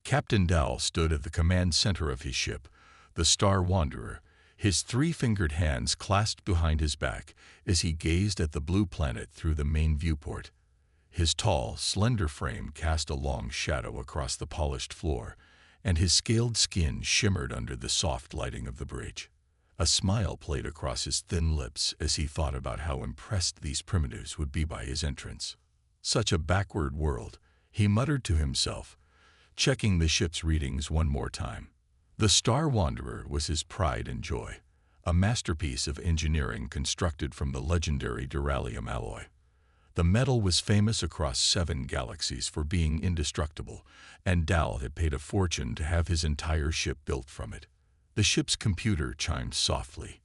Captain Dal stood at the command center of his ship, the Star Wanderer, his three-fingered hands clasped behind his back as he gazed at the blue planet through the main viewport. His tall, slender frame cast a long shadow across the polished floor, and his scaled skin shimmered under the soft lighting of the bridge. A smile played across his thin lips as he thought about how impressed these primitives would be by his entrance. Such a backward world, he muttered to himself, checking the ship's readings one more time. The Star Wanderer was his pride and joy, a masterpiece of engineering constructed from the legendary duralium alloy. The metal was famous across 7 galaxies for being indestructible, and Dal had paid a fortune to have his entire ship built from it. The ship's computer chimed softly.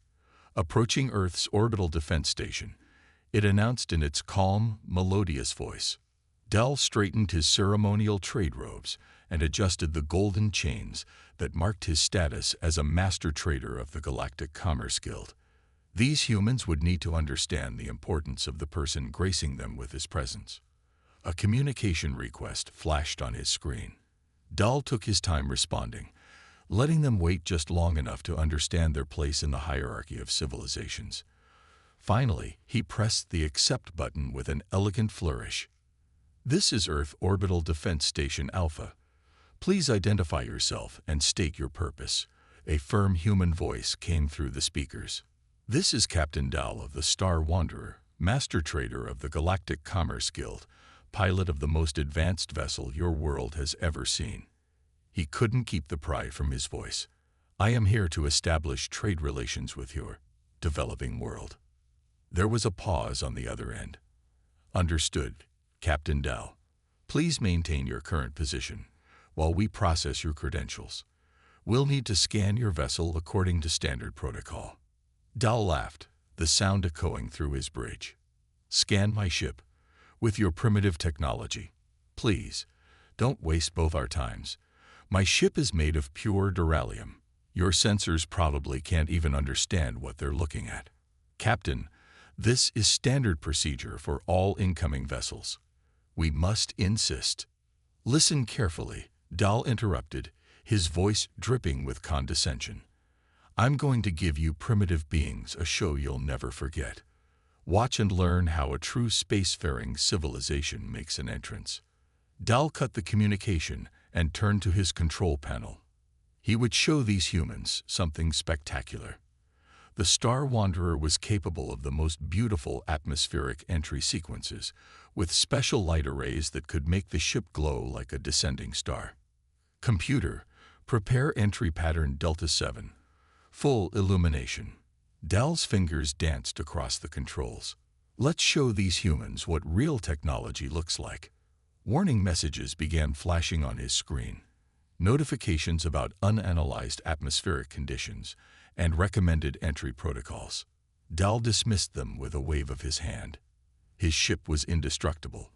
Approaching Earth's orbital defense station, it announced in its calm, melodious voice. Dal straightened his ceremonial trade robes and adjusted the golden chains that marked his status as a master trader of the Galactic Commerce Guild. These humans would need to understand the importance of the person gracing them with his presence. A communication request flashed on his screen. Dal took his time responding, letting them wait just long enough to understand their place in the hierarchy of civilizations. Finally, he pressed the accept button with an elegant flourish. "This is Earth Orbital Defense Station Alpha. Please identify yourself and state your purpose." A firm human voice came through the speakers. "This is Captain Dal of the Star Wanderer, Master Trader of the Galactic Commerce Guild, pilot of the most advanced vessel your world has ever seen." He couldn't keep the pride from his voice. "I am here to establish trade relations with your developing world." There was a pause on the other end. "Understood, Captain Dal. Please maintain your current position while we process your credentials. We'll need to scan your vessel according to standard protocol." Dal laughed, the sound echoing through his bridge. "Scan my ship with your primitive technology. Please, don't waste both our times. My ship is made of pure duralium. Your sensors probably can't even understand what they're looking at." "Captain, this is standard procedure for all incoming vessels. We must insist." "Listen carefully," Dal interrupted, his voice dripping with condescension. "I'm going to give you primitive beings a show you'll never forget. Watch and learn how a true spacefaring civilization makes an entrance." Dal cut the communication and turned to his control panel. He would show these humans something spectacular. The Star Wanderer was capable of the most beautiful atmospheric entry sequences, with special light arrays that could make the ship glow like a descending star. "Computer, prepare entry pattern Delta 7. Full illumination." Dal's fingers danced across the controls. "Let's show these humans what real technology looks like." Warning messages began flashing on his screen. Notifications about unanalyzed atmospheric conditions and recommended entry protocols. Dal dismissed them with a wave of his hand. His ship was indestructible.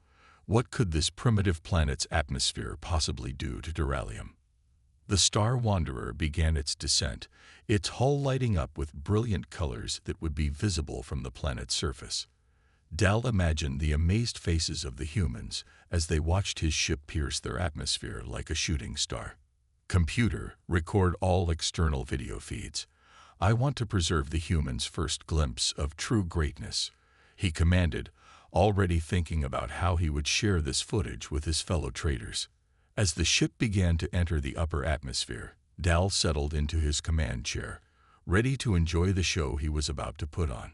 What could this primitive planet's atmosphere possibly do to duralium? The Star Wanderer began its descent, its hull lighting up with brilliant colors that would be visible from the planet's surface. Dal imagined the amazed faces of the humans as they watched his ship pierce their atmosphere like a shooting star. "Computer, record all external video feeds. I want to preserve the humans' first glimpse of true greatness," he commanded, already thinking about how he would share this footage with his fellow traders. As the ship began to enter the upper atmosphere, Dal settled into his command chair, ready to enjoy the show he was about to put on.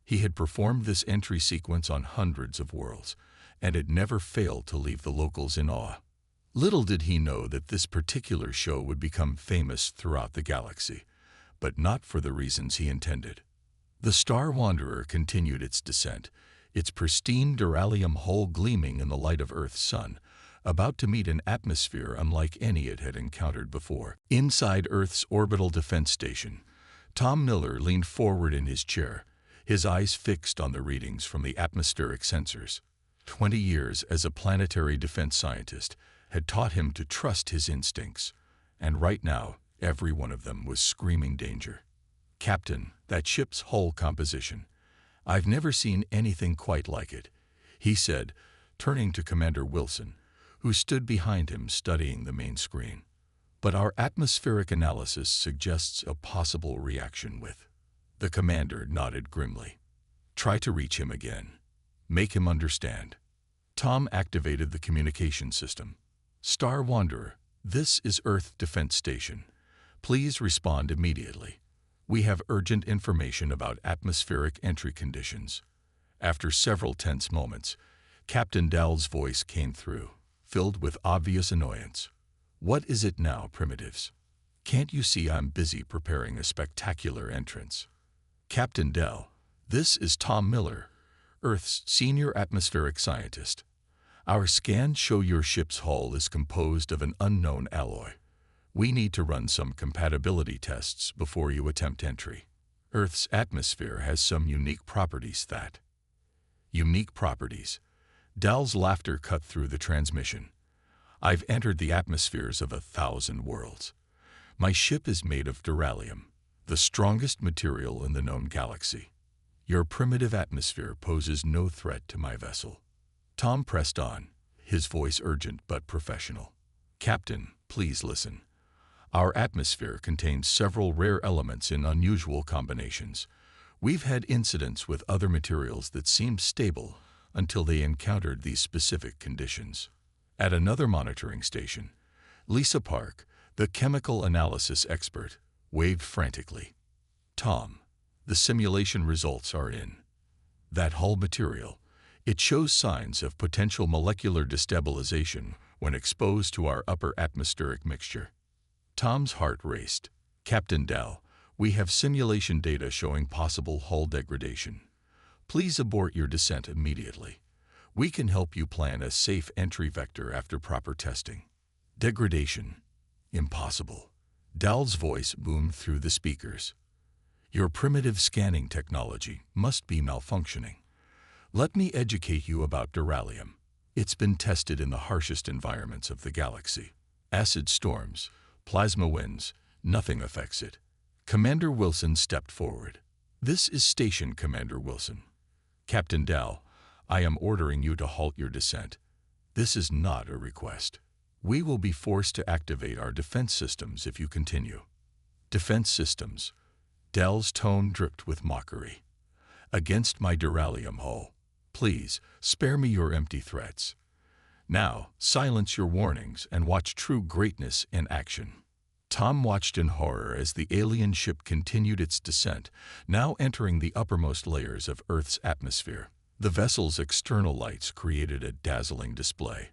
He had performed this entry sequence on hundreds of worlds, and had never failed to leave the locals in awe. Little did he know that this particular show would become famous throughout the galaxy, but not for the reasons he intended. The Star Wanderer continued its descent, its pristine duralium hull gleaming in the light of Earth's sun, about to meet an atmosphere unlike any it had encountered before. Inside Earth's orbital defense station, Tom Miller leaned forward in his chair, his eyes fixed on the readings from the atmospheric sensors. 20 years as a planetary defense scientist had taught him to trust his instincts, and right now, every one of them was screaming danger. "Captain, that ship's hull composition. I've never seen anything quite like it," he said, turning to Commander Wilson, who stood behind him studying the main screen. But our atmospheric analysis suggests a possible reaction with. The commander nodded grimly. Try to reach him again. Make him understand. Tom activated the communication system. Star Wanderer, this is Earth Defense Station. Please respond immediately. We have urgent information about atmospheric entry conditions. After several tense moments, Captain Dell's voice came through, filled with obvious annoyance. What is it now, primitives? Can't you see I'm busy preparing a spectacular entrance? Captain Dell, this is Tom Miller, Earth's senior atmospheric scientist. Our scans show your ship's hull is composed of an unknown alloy. We need to run some compatibility tests before you attempt entry. Earth's atmosphere has some unique properties that... Unique properties. Dell's laughter cut through the transmission. I've entered the atmospheres of 1,000 worlds. My ship is made of duralium, the strongest material in the known galaxy. Your primitive atmosphere poses no threat to my vessel. Tom pressed on, his voice urgent but professional. Captain, please listen. Our atmosphere contains several rare elements in unusual combinations. We've had incidents with other materials that seemed stable until they encountered these specific conditions. At another monitoring station, Lisa Park, the chemical analysis expert, waved frantically. Tom, the simulation results are in. That hull material, it shows signs of potential molecular destabilization when exposed to our upper atmospheric mixture. Tom's heart raced. Captain Dell, we have simulation data showing possible hull degradation. Please abort your descent immediately. We can help you plan a safe entry vector after proper testing. Degradation? Impossible. Dell's voice boomed through the speakers. Your primitive scanning technology must be malfunctioning. Let me educate you about duralium. It's been tested in the harshest environments of the galaxy. Acid storms, plasma winds, nothing affects it. Commander Wilson stepped forward. This is Station Commander Wilson. Captain Dell, I am ordering you to halt your descent. This is not a request. We will be forced to activate our defense systems if you continue. Defense systems. Dell's tone dripped with mockery. Against my duralium hull. Please, spare me your empty threats. Now, silence your warnings and watch true greatness in action. Tom watched in horror as the alien ship continued its descent, now entering the uppermost layers of Earth's atmosphere. The vessel's external lights created a dazzling display,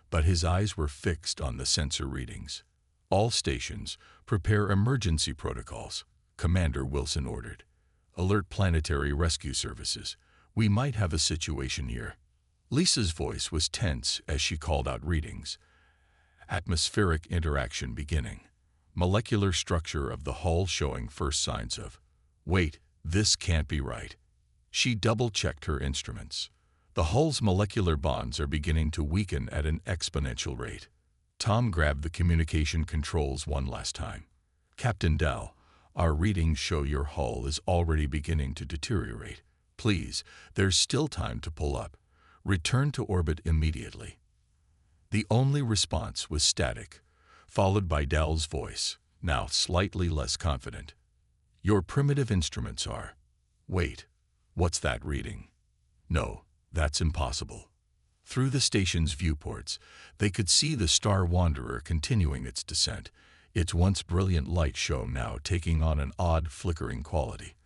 but his eyes were fixed on the sensor readings. All stations, prepare emergency protocols, Commander Wilson ordered. Alert planetary rescue services. We might have a situation here. Lisa's voice was tense as she called out readings. Atmospheric interaction beginning. Molecular structure of the hull showing first signs of. Wait, this can't be right. She double-checked her instruments. The hull's molecular bonds are beginning to weaken at an exponential rate. Tom grabbed the communication controls one last time. Captain Dell, our readings show your hull is already beginning to deteriorate. Please, there's still time to pull up. Return to orbit immediately. The only response was static, followed by Dell's voice, now slightly less confident. Your primitive instruments are. Wait, what's that reading? No, that's impossible. Through the station's viewports, they could see the Star Wanderer continuing its descent, its once brilliant light show now taking on an odd flickering quality.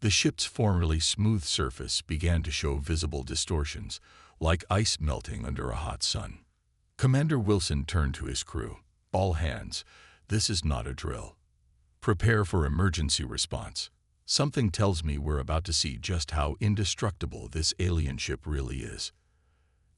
The ship's formerly smooth surface began to show visible distortions, like ice melting under a hot sun. Commander Wilson turned to his crew. All hands, this is not a drill. Prepare for emergency response. Something tells me we're about to see just how indestructible this alien ship really is.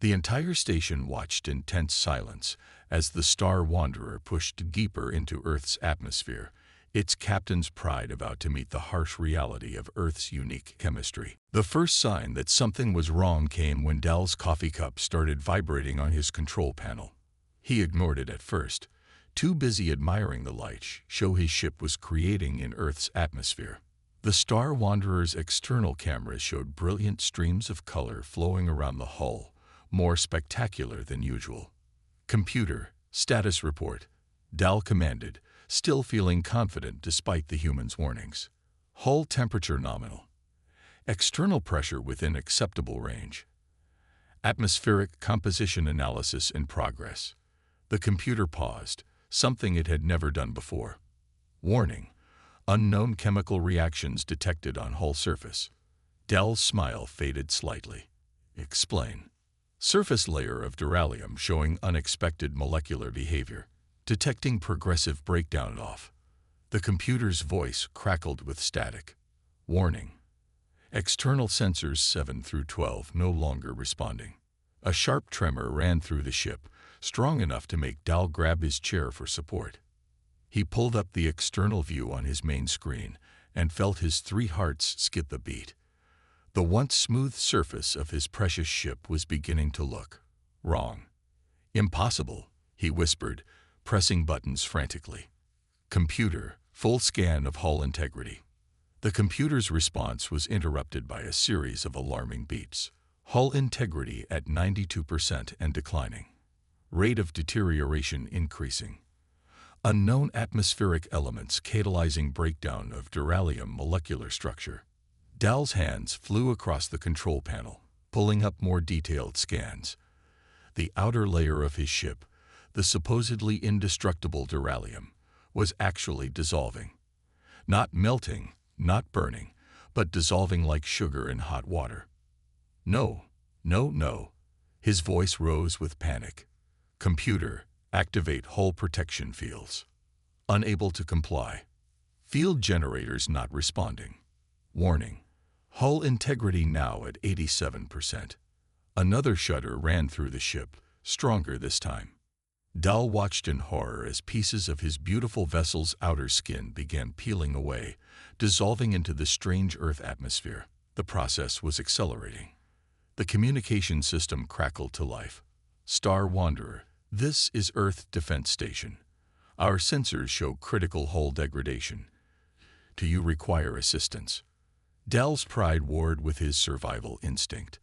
The entire station watched in tense silence as the Star Wanderer pushed deeper into Earth's atmosphere, its captain's pride about to meet the harsh reality of Earth's unique chemistry. The first sign that something was wrong came when Dell's coffee cup started vibrating on his control panel. He ignored it at first, too busy admiring the light show his ship was creating in Earth's atmosphere. The Star Wanderer's external cameras showed brilliant streams of color flowing around the hull, more spectacular than usual. Computer, status report. Dal commanded, still feeling confident despite the human's warnings. Hull temperature nominal. External pressure within acceptable range. Atmospheric composition analysis in progress. The computer paused, something it had never done before. Warning: unknown chemical reactions detected on hull surface. Dal's smile faded slightly. Explain. Surface layer of duralium showing unexpected molecular behavior. Detecting progressive breakdown off. The computer's voice crackled with static. Warning: external sensors 7 through 12 no longer responding. A sharp tremor ran through the ship, strong enough to make Dal grab his chair for support. He pulled up the external view on his main screen and felt his 3 hearts skip a beat. The once smooth surface of his precious ship was beginning to look wrong. Impossible, he whispered, pressing buttons frantically. Computer, full scan of hull integrity. The computer's response was interrupted by a series of alarming beeps. Hull integrity at 92% and declining. Rate of deterioration increasing. Unknown atmospheric elements catalyzing breakdown of duralium molecular structure. Dal's hands flew across the control panel, pulling up more detailed scans. The outer layer of his ship, the supposedly indestructible duralium, was actually dissolving. Not melting, not burning, but dissolving like sugar in hot water. No, no, no. His voice rose with panic. Computer, activate hull protection fields. Unable to comply. Field generators not responding. Warning: hull integrity now at 87%. Another shudder ran through the ship, stronger this time. Dal watched in horror as pieces of his beautiful vessel's outer skin began peeling away, dissolving into the strange Earth atmosphere. The process was accelerating. The communication system crackled to life. Star Wanderer, this is Earth Defense Station. Our sensors show critical hull degradation. Do you require assistance? Dal's pride warred with his survival instinct.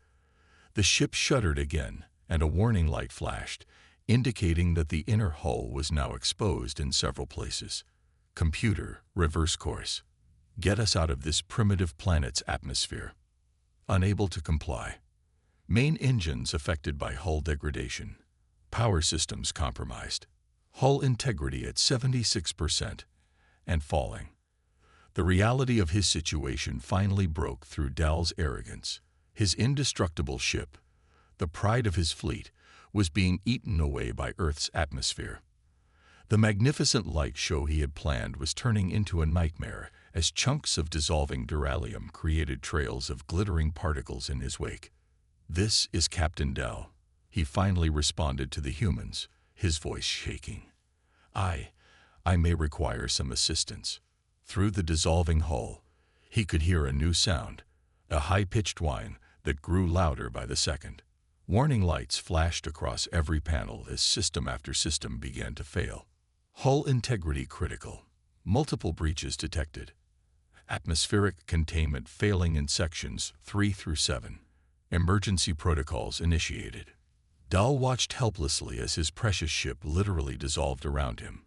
The ship shuddered again, and a warning light flashed, indicating that the inner hull was now exposed in several places. Computer, reverse course. Get us out of this primitive planet's atmosphere. Unable to comply. Main engines affected by hull degradation. Power systems compromised. Hull integrity at 76% and falling. The reality of his situation finally broke through Dal's arrogance. His indestructible ship, the pride of his fleet, was being eaten away by Earth's atmosphere. The magnificent light show he had planned was turning into a nightmare as chunks of dissolving duralium created trails of glittering particles in his wake. This is Captain Dal. He finally responded to the humans, his voice shaking. I may require some assistance. Through the dissolving hull, he could hear a new sound, a high-pitched whine that grew louder by the second. Warning lights flashed across every panel as system after system began to fail. Hull integrity critical. Multiple breaches detected. Atmospheric containment failing in sections 3 through 7. Emergency protocols initiated. Dal watched helplessly as his precious ship literally dissolved around him.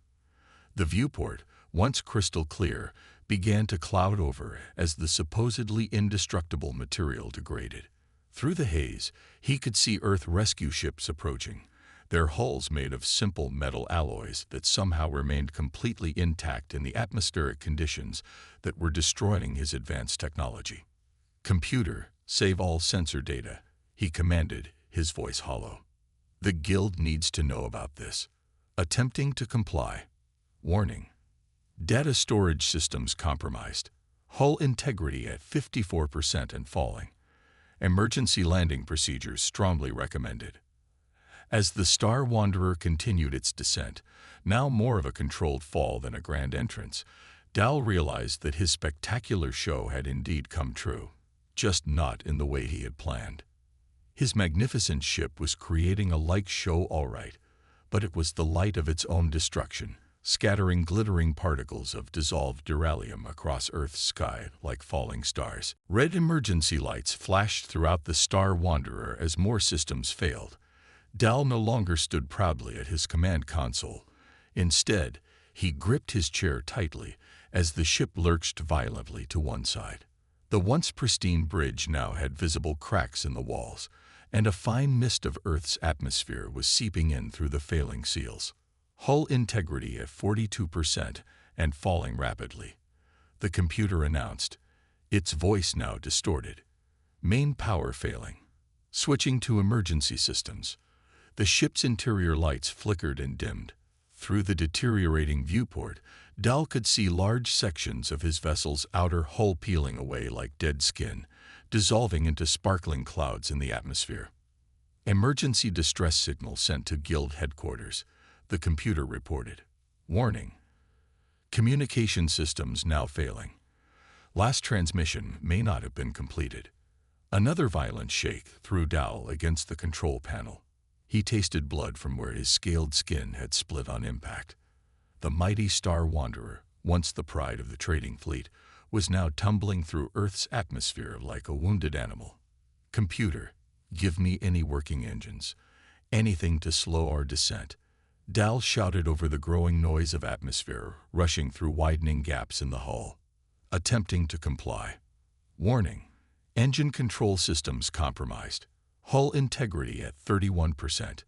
The viewport, once crystal clear, began to cloud over as the supposedly indestructible material degraded. Through the haze, he could see Earth rescue ships approaching, their hulls made of simple metal alloys that somehow remained completely intact in the atmospheric conditions that were destroying his advanced technology. Computer, save all sensor data, he commanded, his voice hollow. The Guild needs to know about this. Attempting to comply. Warning: data storage systems compromised. Hull integrity at 54% and falling. Emergency landing procedures strongly recommended. As the Star Wanderer continued its descent, now more of a controlled fall than a grand entrance, Dal realized that his spectacular show had indeed come true, just not in the way he had planned. His magnificent ship was creating a like show all right, but it was the light of its own destruction, scattering glittering particles of dissolved duralium across Earth's sky like falling stars. Red emergency lights flashed throughout the Star Wanderer as more systems failed. Dal no longer stood proudly at his command console. Instead, he gripped his chair tightly as the ship lurched violently to one side. The once pristine bridge now had visible cracks in the walls, and a fine mist of Earth's atmosphere was seeping in through the failing seals. Hull integrity at 42% and falling rapidly. The computer announced, its voice now distorted. Main power failing. Switching to emergency systems. The ship's interior lights flickered and dimmed. Through the deteriorating viewport, Dal could see large sections of his vessel's outer hull peeling away like dead skin, dissolving into sparkling clouds in the atmosphere. Emergency distress signal sent to Guild headquarters, the computer reported. Warning. Communication systems now failing. Last transmission may not have been completed. Another violent shake threw Dal against the control panel. He tasted blood from where his scaled skin had split on impact. The mighty Star Wanderer, once the pride of the trading fleet, was now tumbling through Earth's atmosphere like a wounded animal. Computer, give me any working engines. Anything to slow our descent. Dal shouted over the growing noise of atmosphere rushing through widening gaps in the hull. Attempting to comply. Warning. Engine control systems compromised. Hull integrity at 31%.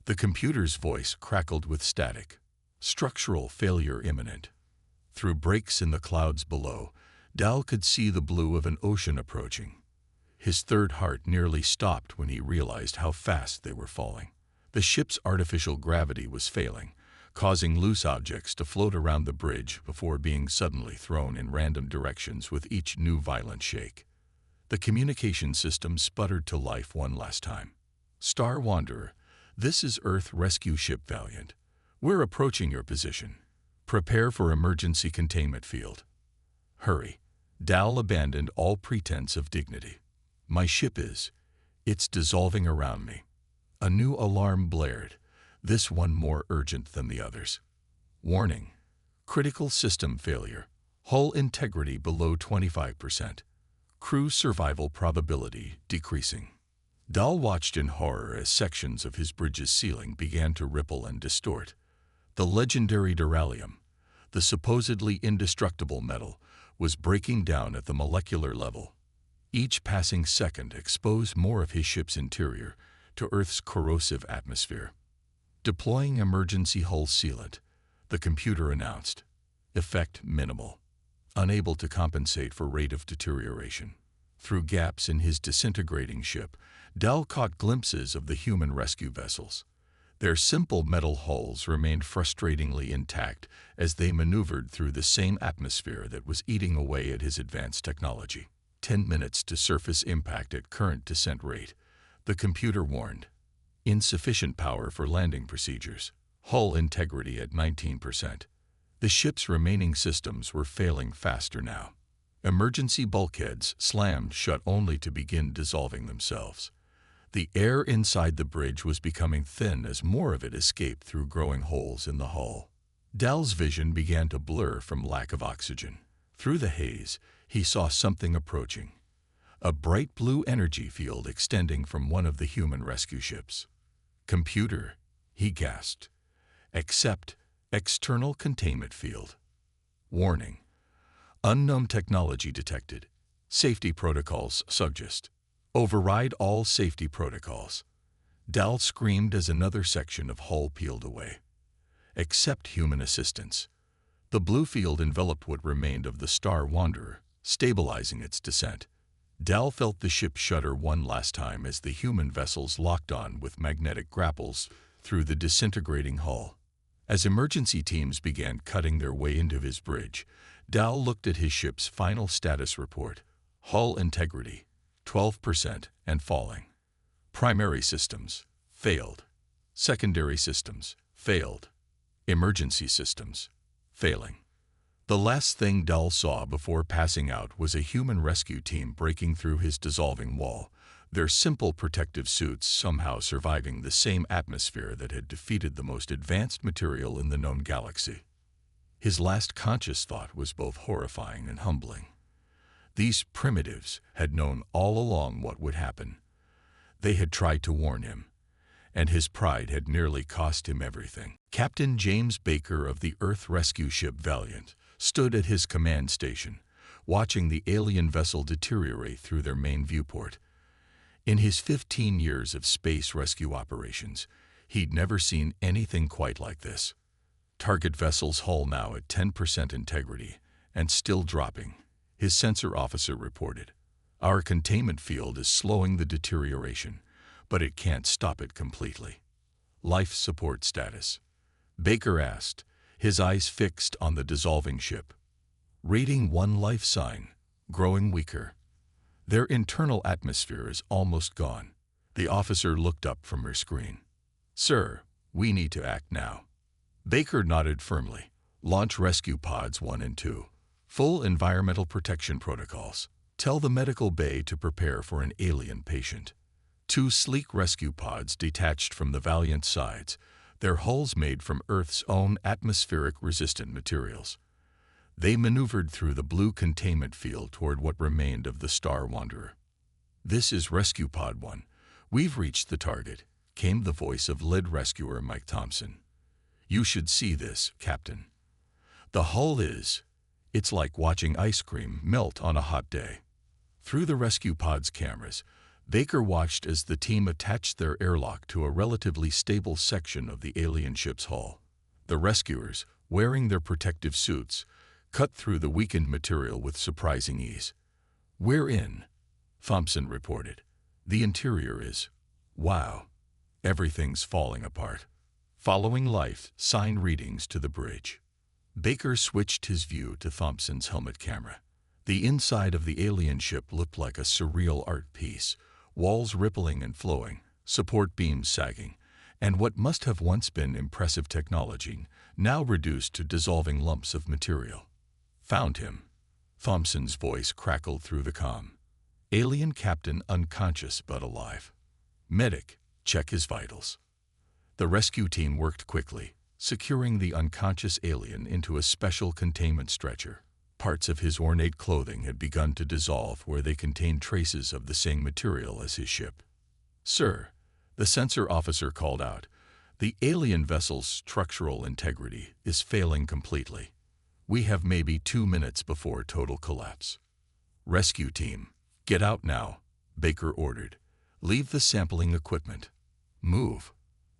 The computer's voice crackled with static. Structural failure imminent. Through breaks in the clouds below, Dal could see the blue of an ocean approaching. His third heart nearly stopped when he realized how fast they were falling. The ship's artificial gravity was failing, causing loose objects to float around the bridge before being suddenly thrown in random directions with each new violent shake. The communication system sputtered to life one last time. Star Wanderer, this is Earth Rescue Ship Valiant. We're approaching your position. Prepare for emergency containment field. Hurry. Dal abandoned all pretense of dignity. My ship is. It's dissolving around me. A new alarm blared, this one more urgent than the others. Warning. Critical system failure. Hull integrity below 25%. Crew survival probability decreasing. Dal watched in horror as sections of his bridge's ceiling began to ripple and distort. The legendary duralium, the supposedly indestructible metal, was breaking down at the molecular level. Each passing second exposed more of his ship's interior to Earth's corrosive atmosphere. Deploying emergency hull sealant, the computer announced. Effect minimal. Unable to compensate for rate of deterioration. Through gaps in his disintegrating ship, Dal caught glimpses of the human rescue vessels. Their simple metal hulls remained frustratingly intact as they maneuvered through the same atmosphere that was eating away at his advanced technology. 10 minutes to surface impact at current descent rate, the computer warned. Insufficient power for landing procedures. Hull integrity at 19%. The ship's remaining systems were failing faster now. Emergency bulkheads slammed shut only to begin dissolving themselves. The air inside the bridge was becoming thin as more of it escaped through growing holes in the hull. Dal's vision began to blur from lack of oxygen. Through the haze, he saw something approaching. A bright blue energy field extending from one of the human rescue ships. Computer, he gasped. Accept external containment field. Warning. Unknown technology detected. Safety protocols suggest. Override all safety protocols. Dal screamed as another section of hull peeled away. Accept human assistance. The blue field enveloped what remained of the Star Wanderer, stabilizing its descent. Dal felt the ship shudder one last time as the human vessels locked on with magnetic grapples through the disintegrating hull. As emergency teams began cutting their way into his bridge, Dal looked at his ship's final status report. Hull integrity, 12% and falling. Primary systems, failed. Secondary systems, failed. Emergency systems, failing. The last thing Dal saw before passing out was a human rescue team breaking through his dissolving wall, their simple protective suits somehow surviving the same atmosphere that had defeated the most advanced material in the known galaxy. His last conscious thought was both horrifying and humbling. These primitives had known all along what would happen. They had tried to warn him, and his pride had nearly cost him everything. Captain James Baker of the Earth rescue ship Valiant stood at his command station, watching the alien vessel deteriorate through their main viewport. In his 15 years of space rescue operations, he'd never seen anything quite like this. Target vessel's hull now at 10% integrity and still dropping, his sensor officer reported. Our containment field is slowing the deterioration, but it can't stop it completely. Life support status? Baker asked, his eyes fixed on the dissolving ship. Rating 1 life sign, growing weaker. Their internal atmosphere is almost gone. The officer looked up from her screen. Sir, we need to act now. Baker nodded firmly. Launch rescue pods 1 and 2. Full environmental protection protocols. Tell the medical bay to prepare for an alien patient. 2 sleek rescue pods detached from the Valiant sides, their hulls made from Earth's own atmospheric-resistant materials. They maneuvered through the blue containment field toward what remained of the Star Wanderer. This is Rescue Pod 1. We've reached the target, came the voice of lead rescuer Mike Thompson. You should see this, Captain. The hull it's like watching ice cream melt on a hot day. Through the rescue pod's cameras, Baker watched as the team attached their airlock to a relatively stable section of the alien ship's hull. The rescuers, wearing their protective suits, cut through the weakened material with surprising ease. We're in, Thompson reported. The interior is, wow, everything's falling apart. Following life sign readings to the bridge. Baker switched his view to Thompson's helmet camera. The inside of the alien ship looked like a surreal art piece, walls rippling and flowing, support beams sagging, and what must have once been impressive technology, now reduced to dissolving lumps of material. Found him. Thompson's voice crackled through the comm. Alien captain unconscious but alive. Medic, check his vitals. The rescue team worked quickly, securing the unconscious alien into a special containment stretcher. Parts of his ornate clothing had begun to dissolve where they contained traces of the same material as his ship. Sir, the sensor officer called out, the alien vessel's structural integrity is failing completely. We have maybe 2 minutes before total collapse. Rescue team, get out now, Baker ordered. Leave the sampling equipment. Move.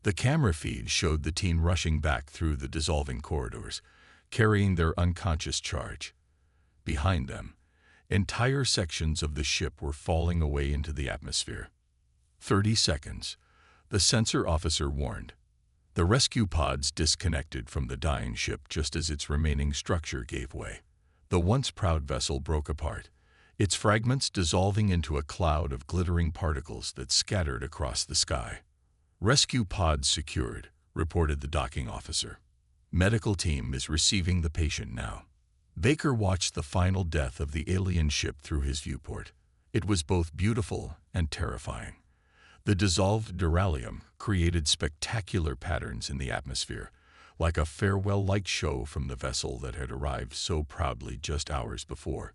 The camera feed showed the team rushing back through the dissolving corridors, carrying their unconscious charge. Behind them, entire sections of the ship were falling away into the atmosphere. 30 seconds, the sensor officer warned. The rescue pods disconnected from the dying ship just as its remaining structure gave way. The once proud vessel broke apart, its fragments dissolving into a cloud of glittering particles that scattered across the sky. Rescue pods secured, reported the docking officer. Medical team is receiving the patient now. Baker watched the final death of the alien ship through his viewport. It was both beautiful and terrifying. The dissolved duralium created spectacular patterns in the atmosphere, like a farewell light show from the vessel that had arrived so proudly just hours before.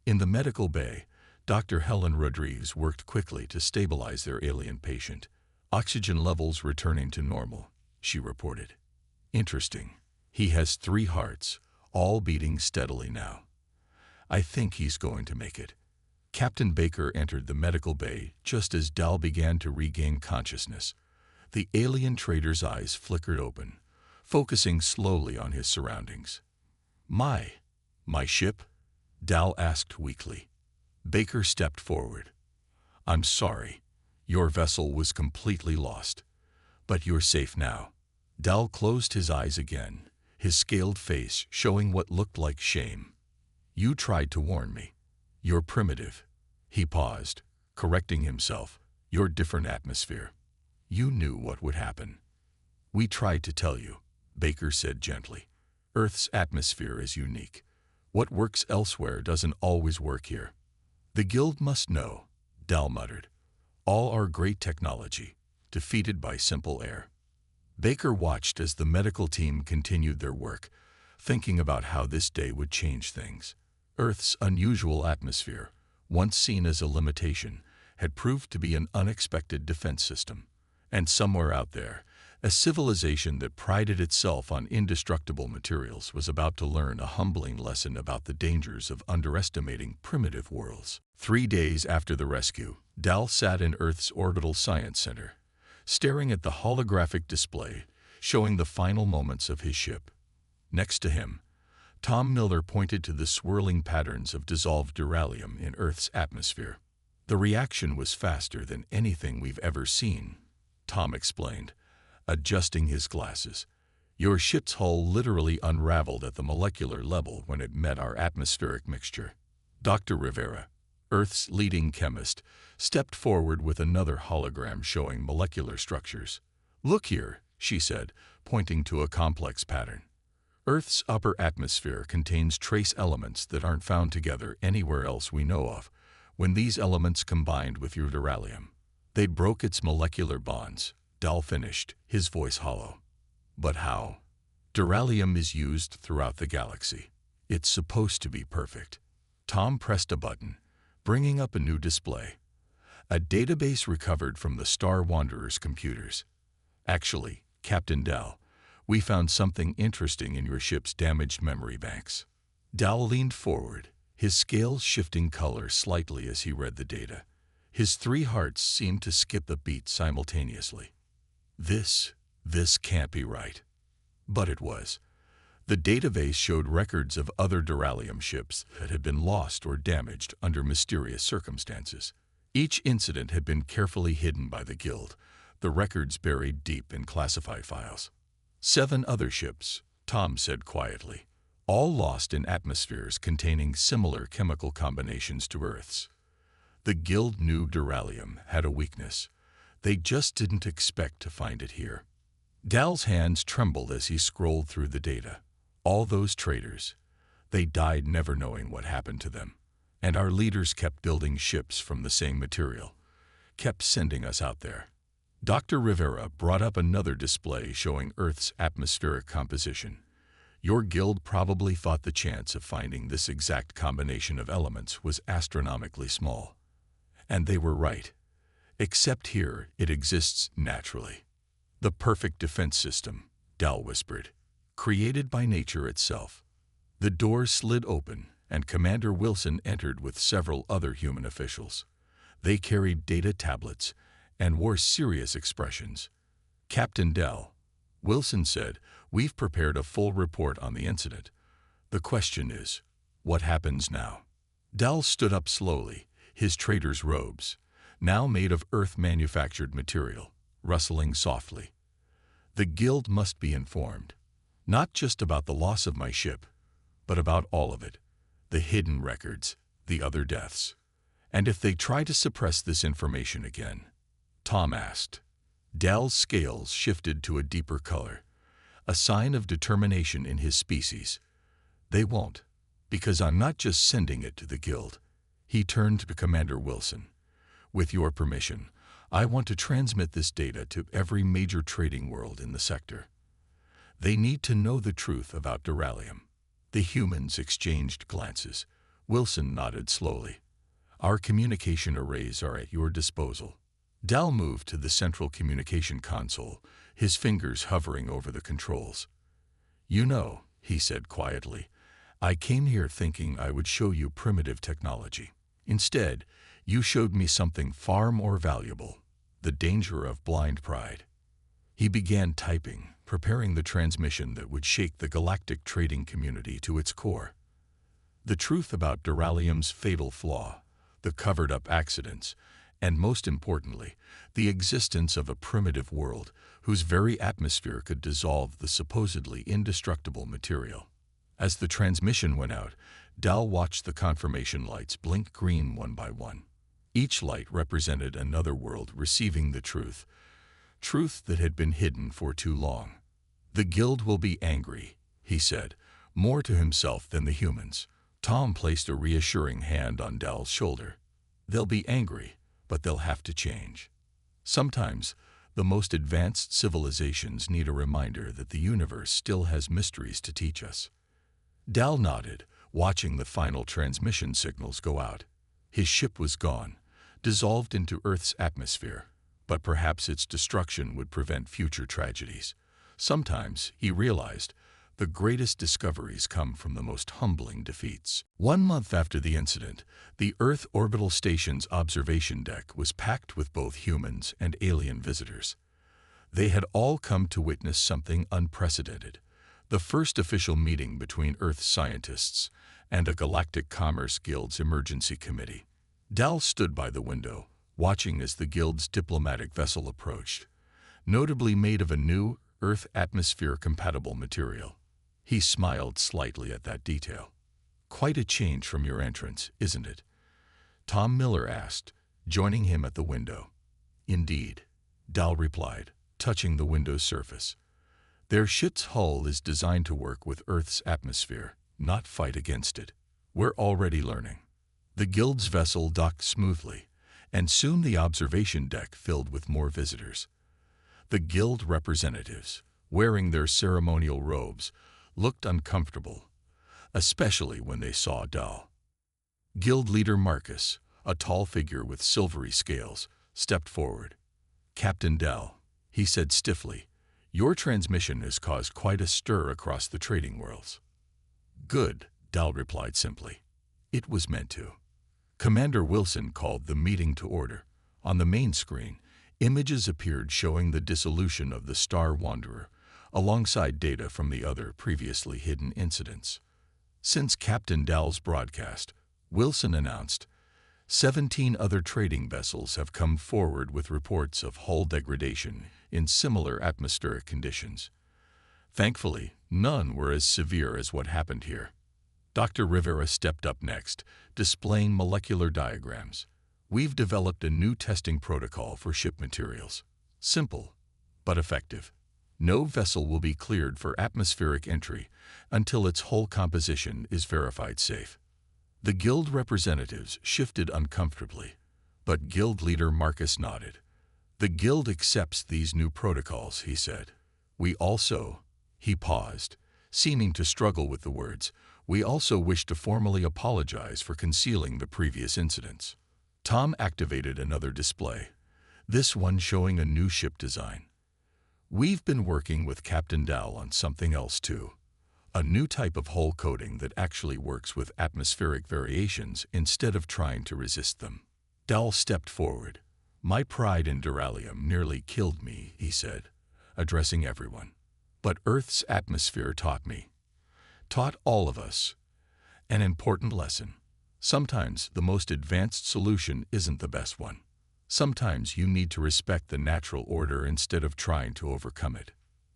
In the medical bay, Dr. Helen Rodriguez worked quickly to stabilize their alien patient. Oxygen levels returning to normal, she reported. Interesting. He has 3 hearts, all beating steadily now. I think he's going to make it. Captain Baker entered the medical bay just as Dal began to regain consciousness. The alien trader's eyes flickered open, focusing slowly on his surroundings. My ship? Dal asked weakly. Baker stepped forward. I'm sorry. Your vessel was completely lost. But you're safe now. Dal closed his eyes again, his scaled face showing what looked like shame. You tried to warn me. You're primitive. He paused, correcting himself. Your different atmosphere. You knew what would happen. We tried to tell you, Baker said gently. Earth's atmosphere is unique. What works elsewhere doesn't always work here. The guild must know, Dal muttered. All our great technology, defeated by simple air. Baker watched as the medical team continued their work, thinking about how this day would change things. Earth's unusual atmosphere, once seen as a limitation, had proved to be an unexpected defense system. And somewhere out there, a civilization that prided itself on indestructible materials was about to learn a humbling lesson about the dangers of underestimating primitive worlds. 3 days after the rescue, Dal sat in Earth's Orbital Science Center, staring at the holographic display showing the final moments of his ship. Next to him, Tom Miller pointed to the swirling patterns of dissolved duralium in Earth's atmosphere. The reaction was faster than anything we've ever seen, Tom explained, adjusting his glasses. Your ship's hull literally unraveled at the molecular level when it met our atmospheric mixture. Dr. Rivera, Earth's leading chemist, stepped forward with another hologram showing molecular structures. Look here, she said, pointing to a complex pattern. Earth's upper atmosphere contains trace elements that aren't found together anywhere else we know of. When these elements combined with your duralium, they broke its molecular bonds, Dal finished, his voice hollow. But how? Duralium is used throughout the galaxy. It's supposed to be perfect. Tom pressed a button, bringing up a new display. A database recovered from the Star Wanderer's computers. Actually, Captain Dal, we found something interesting in your ship's damaged memory banks. Dal leaned forward, his scales shifting color slightly as he read the data. His 3 hearts seemed to skip a beat simultaneously. This can't be right. But it was. The database showed records of other duralium ships that had been lost or damaged under mysterious circumstances. Each incident had been carefully hidden by the Guild, the records buried deep in classified files. 7 other ships, Tom said quietly, all lost in atmospheres containing similar chemical combinations to Earth's. The Guild knew duralium had a weakness. They just didn't expect to find it here. Dal's hands trembled as he scrolled through the data. All those traitors, they died never knowing what happened to them. And our leaders kept building ships from the same material, kept sending us out there. Dr. Rivera brought up another display showing Earth's atmospheric composition. Your Guild probably thought the chance of finding this exact combination of elements was astronomically small. And they were right. Except here, it exists naturally. The perfect defense system, Dal whispered, created by nature itself. The doors slid open, and Commander Wilson entered with several other human officials. They carried data tablets and wore serious expressions. Captain Dal, Wilson said, we've prepared a full report on the incident. The question is, what happens now? Dal stood up slowly, his trader's robes, now made of Earth-manufactured material, rustling softly. The Guild must be informed, not just about the loss of my ship, but about all of it, the hidden records, the other deaths. And if they try to suppress this information again, Tom asked. Dal's scales shifted to a deeper color, a sign of determination in his species. They won't, because I'm not just sending it to the Guild. He turned to Commander Wilson. With your permission, I want to transmit this data to every major trading world in the sector. They need to know the truth about duralium. The humans exchanged glances. Wilson nodded slowly. Our communication arrays are at your disposal. Dal moved to the central communication console, his fingers hovering over the controls. You know, he said quietly, I came here thinking I would show you primitive technology. Instead, you showed me something far more valuable, the danger of blind pride. He began typing, preparing the transmission that would shake the galactic trading community to its core. The truth about duralium's fatal flaw, the covered-up accidents, and most importantly, the existence of a primitive world whose very atmosphere could dissolve the supposedly indestructible material. As the transmission went out, Dal watched the confirmation lights blink green one by one. Each light represented another world receiving the truth that had been hidden for too long. The Guild will be angry, he said, more to himself than the humans. Tom placed a reassuring hand on Dal's shoulder. They'll be angry, but they'll have to change. Sometimes, the most advanced civilizations need a reminder that the universe still has mysteries to teach us. Dal nodded, watching the final transmission signals go out. His ship was gone, dissolved into Earth's atmosphere, but perhaps its destruction would prevent future tragedies. Sometimes, he realized, the greatest discoveries come from the most humbling defeats. 1 month after the incident, the Earth Orbital Station's observation deck was packed with both humans and alien visitors. They had all come to witness something unprecedented, the first official meeting between Earth scientists and a Galactic Commerce Guild's emergency committee. Dal stood by the window, watching as the Guild's diplomatic vessel approached, notably made of a new, Earth atmosphere-compatible material. He smiled slightly at that detail. "Quite a change from your entrance, isn't it?" Tom Miller asked, joining him at the window. "Indeed," Dal replied, touching the window's surface. "Their ship's hull is designed to work with Earth's atmosphere, not fight against it. We're already learning." The Guild's vessel docked smoothly, and soon the observation deck filled with more visitors. The Guild representatives, wearing their ceremonial robes, looked uncomfortable, especially when they saw Dal. Guild leader Marcus, a tall figure with silvery scales, stepped forward. "Captain Dal," he said stiffly, "your transmission has caused quite a stir across the trading worlds." "Good," Dal replied simply. "It was meant to." Commander Wilson called the meeting to order. On the main screen, images appeared showing the dissolution of the Star Wanderer, alongside data from the other previously hidden incidents. Since Captain Dal's broadcast, Wilson announced, 17 other trading vessels have come forward with reports of hull degradation in similar atmospheric conditions. Thankfully, none were as severe as what happened here. Dr. Rivera stepped up next, displaying molecular diagrams. "We've developed a new testing protocol for ship materials. Simple, but effective. No vessel will be cleared for atmospheric entry until its hull composition is verified safe." The Guild representatives shifted uncomfortably, but Guild leader Marcus nodded. "The Guild accepts these new protocols," he said. "We also—" He paused, seeming to struggle with the words. "We also wish to formally apologize for concealing the previous incidents." Tom activated another display, this one showing a new ship design. "We've been working with Captain Dal on something else too. A new type of hull coating that actually works with atmospheric variations instead of trying to resist them." Dal stepped forward. "My pride in Duralium nearly killed me," he said, addressing everyone. "But Earth's atmosphere taught all of us an important lesson. Sometimes the most advanced solution isn't the best one. Sometimes you need to respect the natural order instead of trying to overcome it."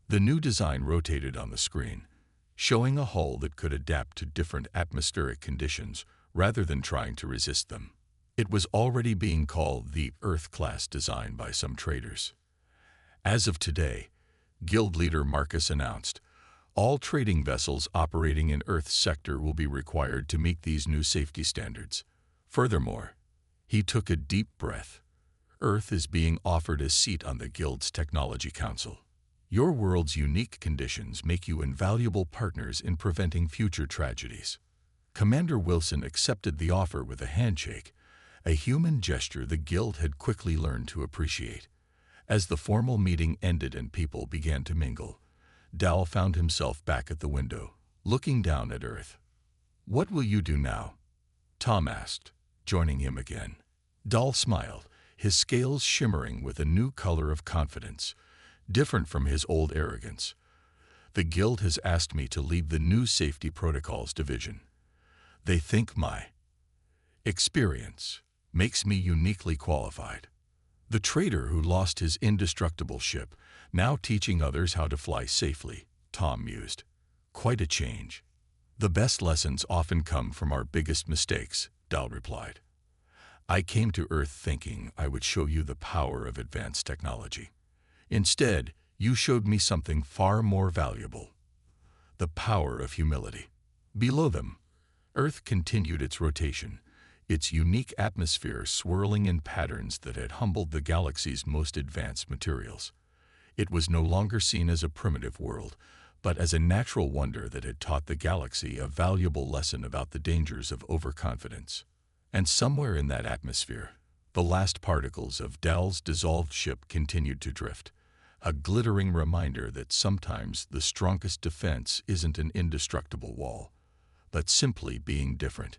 The new design rotated on the screen, showing a hull that could adapt to different atmospheric conditions rather than trying to resist them. It was already being called the Earth-class design by some traders. As of today, Guild leader Marcus announced, all trading vessels operating in Earth's sector will be required to meet these new safety standards. Furthermore, he took a deep breath. Earth is being offered a seat on the Guild's Technology Council. Your world's unique conditions make you invaluable partners in preventing future tragedies. Commander Wilson accepted the offer with a handshake, a human gesture the Guild had quickly learned to appreciate. As the formal meeting ended and people began to mingle, Dal found himself back at the window, looking down at Earth. "What will you do now?" Tom asked, joining him again. Dal smiled, his scales shimmering with a new color of confidence, different from his old arrogance. "The Guild has asked me to lead the new Safety Protocols Division. They think my experience makes me uniquely qualified." The trader who lost his indestructible ship, now teaching others how to fly safely, Tom mused. "Quite a change." "The best lessons often come from our biggest mistakes," Dal replied. "I came to Earth thinking I would show you the power of advanced technology. Instead, you showed me something far more valuable. The power of humility." Below them, Earth continued its rotation, its unique atmosphere swirling in patterns that had humbled the galaxy's most advanced materials. It was no longer seen as a primitive world, but as a natural wonder that had taught the galaxy a valuable lesson about the dangers of overconfidence. And somewhere in that atmosphere, The last particles of Dal's dissolved ship continued to drift, a glittering reminder that sometimes the strongest defense isn't an indestructible wall, but simply being different.